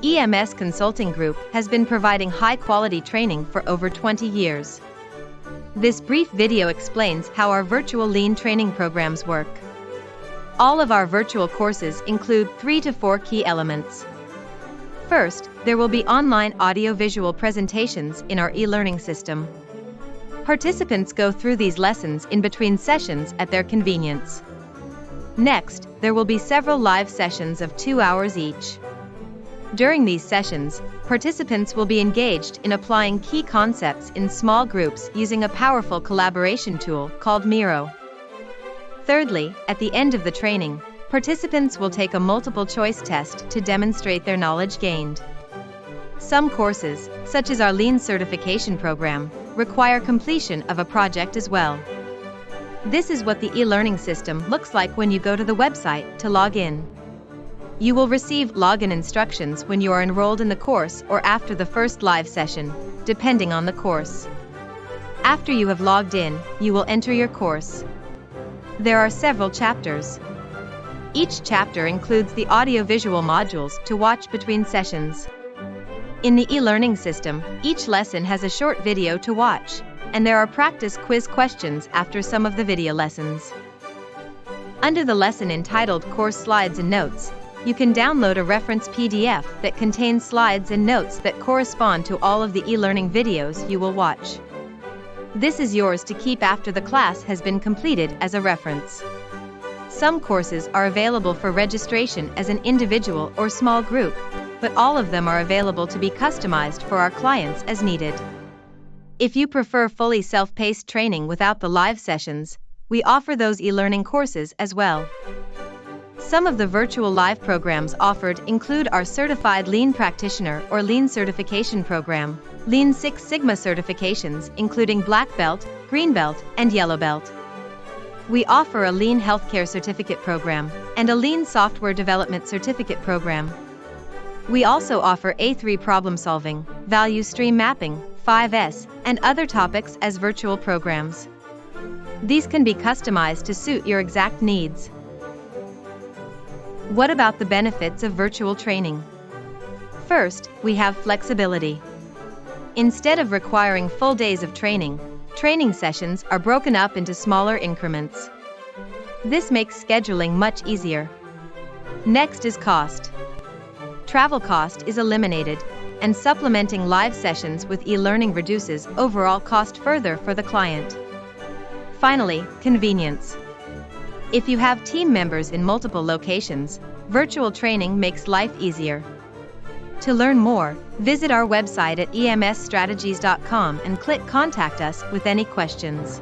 EMS Consulting Group has been providing high-quality training for over 20 years. This brief video explains how our virtual lean training programs work. All of our virtual courses include 3 to 4 key elements. First, there will be online audio-visual presentations in our e-learning system. Participants go through these lessons in between sessions at their convenience. Next, there will be several live sessions of 2 hours each. During these sessions, participants will be engaged in applying key concepts in small groups using a powerful collaboration tool called Miro. Thirdly, at the end of the training, participants will take a multiple-choice test to demonstrate their knowledge gained. Some courses, such as our Lean Certification program, require completion of a project as well. This is what the e-learning system looks like when you go to the website to log in. You will receive login instructions when you are enrolled in the course or after the first live session, depending on the course. After you have logged in, you will enter your course. There are several chapters. Each chapter includes the audio-visual modules to watch between sessions. In the e-learning system, each lesson has a short video to watch, and there are practice quiz questions after some of the video lessons. Under the lesson entitled Course Slides and Notes, you can download a reference PDF that contains slides and notes that correspond to all of the e-learning videos you will watch. This is yours to keep after the class has been completed as a reference. Some courses are available for registration as an individual or small group, but all of them are available to be customized for our clients as needed. If you prefer fully self-paced training without the live sessions, we offer those e-learning courses as well. Some of the virtual live programs offered include our Certified Lean Practitioner or Lean Certification program, Lean Six Sigma certifications including Black Belt, Green Belt, and Yellow Belt. We offer a Lean Healthcare Certificate program and a Lean Software Development Certificate program. We also offer A3 problem solving, value stream mapping, 5S, and other topics as virtual programs. These can be customized to suit your exact needs. What about the benefits of virtual training? First, we have flexibility. Instead of requiring full days of training sessions are broken up into smaller increments. This makes scheduling much easier. Next is cost. Travel cost is eliminated, and supplementing live sessions with e-learning reduces overall cost further for the client. Finally, convenience. If you have team members in multiple locations, virtual training makes life easier. To learn more, visit our website at emsstrategies.com and click Contact Us with any questions.